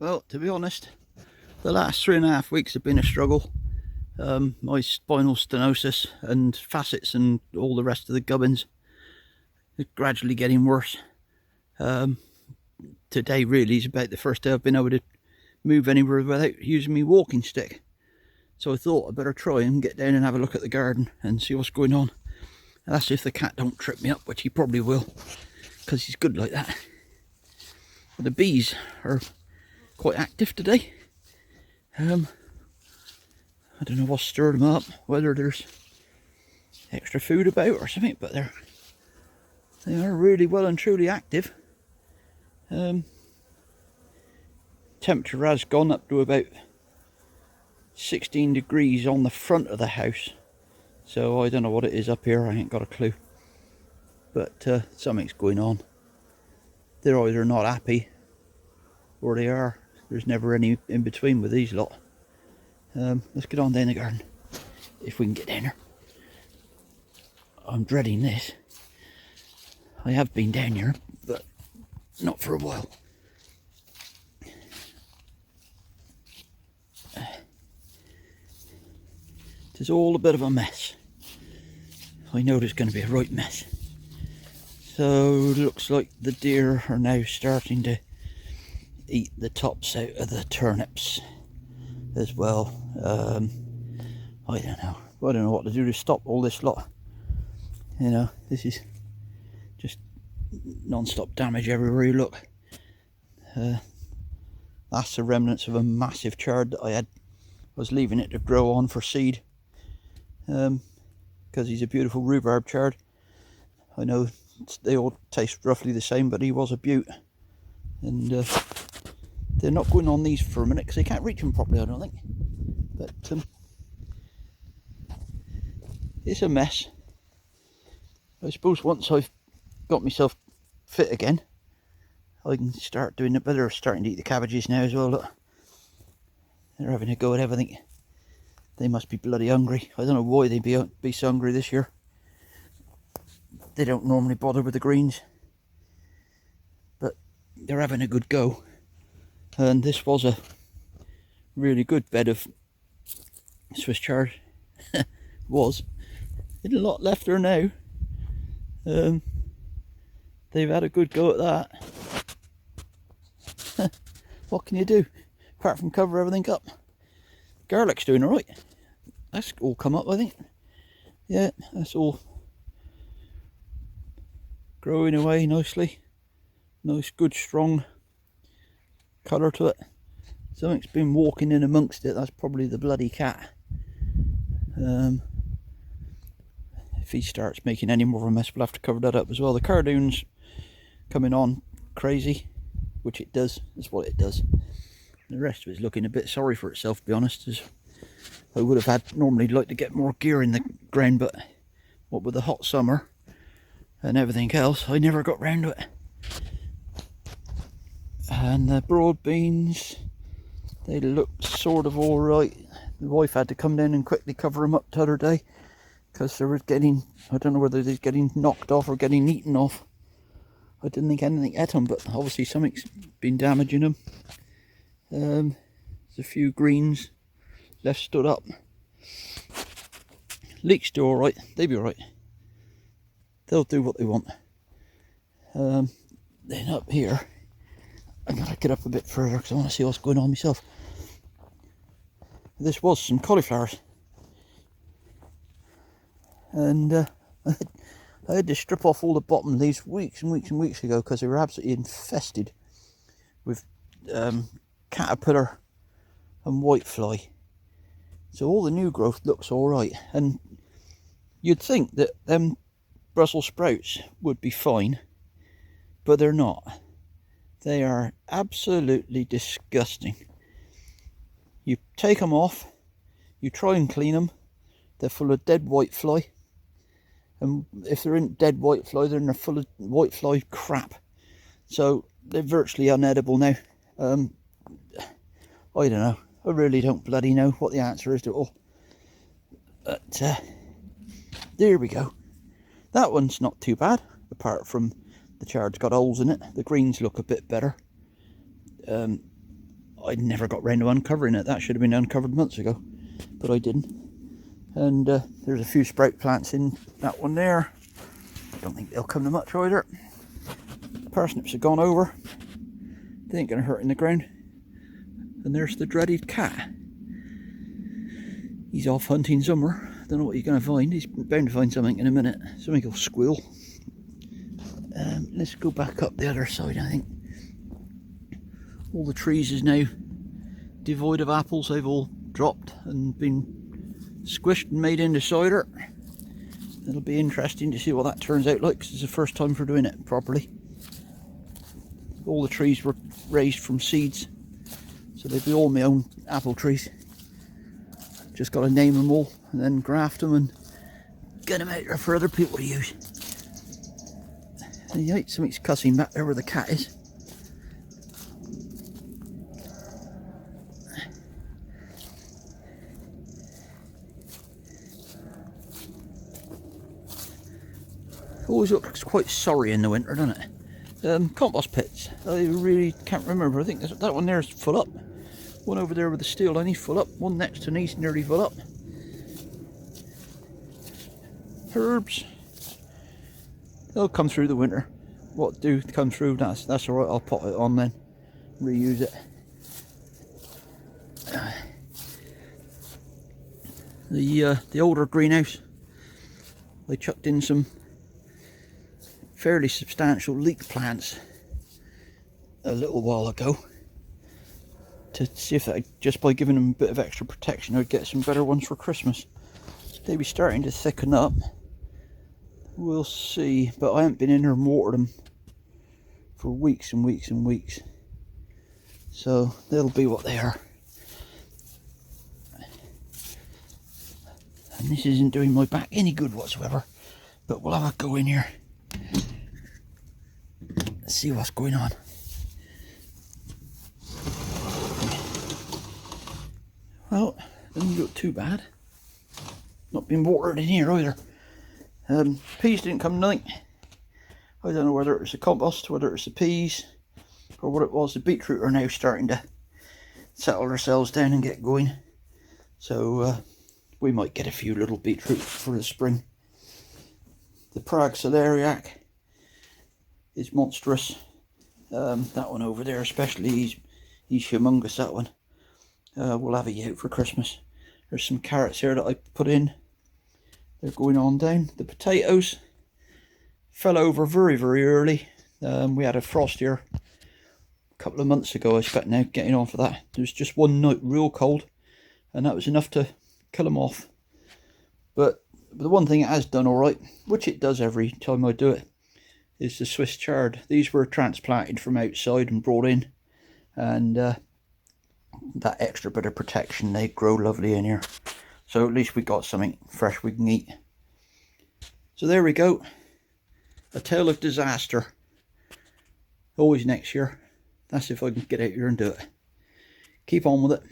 Well, to be honest, the last 3.5 weeks have been a struggle. My spinal stenosis and facets and all the rest of the gubbins is gradually getting worse. Today really is about the first day I've been able to move anywhere without using my walking stick. So I thought I'd better try and get down and have a look at the garden and see what's going on. And that's if the cat don't trip me up, which he probably will, because he's good like that. But the bees are quite active today. I don't know what's stirred them up, whether there's extra food about or something, but they are really well and truly active. Temperature has gone up to about 16 degrees on the front of the house, so I don't know what it is up here. I ain't got a clue, but something's going on. They're either not happy or they are. There's never any in between with these lot. Let's get on down the garden if we can get down there. I'm dreading this. I have been down here, but not for a while. It's all a bit of a mess. I know there's going to be a right mess. So looks like the deer are now starting to eat the tops out of the turnips as well. I don't know. I don't know what to do to stop all this lot. You know, this is just non-stop damage everywhere you look. That's the remnants of a massive chard that I had. I was leaving it to grow on for seed, because he's a beautiful rhubarb chard. I know they all taste roughly the same, but he was a beaut. And they're not going on these for a minute because they can't reach them properly, I don't think. But it's a mess. I suppose once I've got myself fit again, I can start doing it. But they're starting to eat the cabbages now as well. Look, they're having a go at everything. They must be bloody hungry. I don't know why they'd be so hungry this year. They don't normally bother with the greens, but they're having a good go. And this was a really good bed of Swiss chard. Was. There's a lot left there now. They've had a good go at that. What can you do apart from cover everything up? Garlic's doing alright. That's all come up, I think. Yeah, that's all growing away nicely. Nice, good, strong colour to it. Something's been walking in amongst it. That's probably the bloody cat. If he starts making any more of a mess, we'll have to cover that up as well. The cardoon's coming on crazy, which it does. That's what it does. The rest of it's looking a bit sorry for itself, to be honest. As I would have had normally like to get more gear in the ground, but what with the hot summer and everything else, I never got round to it. And the broad beans, they looked sort of all right. The wife had to come down and quickly cover them up the other day because they were getting, I don't know whether they're getting knocked off or getting eaten off. I didn't think anything at them, but obviously something's been damaging them. There's a few greens left stood up. Leeks do alright, they be alright. They'll do what they want. Then up here, I'm going to get up a bit further because I want to see what's going on myself. This was some cauliflowers. And I had to strip off all the bottom leaves weeks and weeks and weeks ago because they were absolutely infested with caterpillar and whitefly. So all the new growth looks alright, and you'd think that them Brussels sprouts would be fine, but they're not. They are absolutely disgusting. You take them off, you try and clean them, they're full of dead whitefly, and if they're in dead whitefly, then they're full of whitefly crap. So they're virtually unedible now. I don't know. I really don't bloody know what the answer is to it all. But there we go. That one's not too bad, apart from the chard's got holes in it. The greens look a bit better. I never got round to uncovering it. That should have been uncovered months ago, but I didn't. And there's a few sprout plants in that one there. Don't think they'll come to much either. Parsnips have gone over. They ain't going to hurt in the ground. And there's the dreaded cat. He's off hunting somewhere. Don't know what he's going to find. He's bound to find something in a minute. Something will squeal. Let's go back up the other side, I think. All the trees is now devoid of apples. They've all dropped and been squished and made into cider. It'll be interesting to see what that turns out like, because it's the first time for doing it properly. All the trees were raised from seeds, so they'd be all my own apple trees. Just got to name them all and then graft them and get them out there for other people to use. And yeah, something's cussing back there where the cat is. Always looks quite sorry in the winter, doesn't it? Compost pits. I really can't remember. I think that one there is full up. One over there with the steel line, he's full up. One next to me is nearly full up. Herbs. They'll come through the winter. What do come through? That's alright. I'll pot it on then. Reuse it. The older greenhouse, I chucked in some fairly substantial leek plants a little while ago to see if I, just by giving them a bit of extra protection, I'd get some better ones for Christmas. They'd be starting to thicken up. We'll see, but I haven't been in there and watered them for weeks and weeks and weeks, so they'll be what they are. And this isn't doing my back any good whatsoever, but we'll have a go in here. Let's see what's going on. Well, doesn't look too bad. Not been watered in here either. Peas didn't come nothing. I don't know whether it was the compost, whether it was the peas, or what it was. The beetroot are now starting to settle themselves down and get going. So we might get a few little beetroot for the spring. The Prague celeriac is monstrous. That one over there especially, he's humongous, that one. We'll have a out for Christmas. There's some carrots here that I put in. They're going on down. The potatoes fell over very, very early. We had a frost here a couple of months ago. I expect now getting on for that. There was just one night real cold, and that was enough to kill them off. But the one thing it has done alright, which it does every time I do it, is the Swiss chard. These were transplanted from outside and brought in, and that extra bit of protection, they grow lovely in here. So at least we got something fresh we can eat. So there we go. A tale of disaster. Always next year. That's if I can get out here and do it. Keep on with it.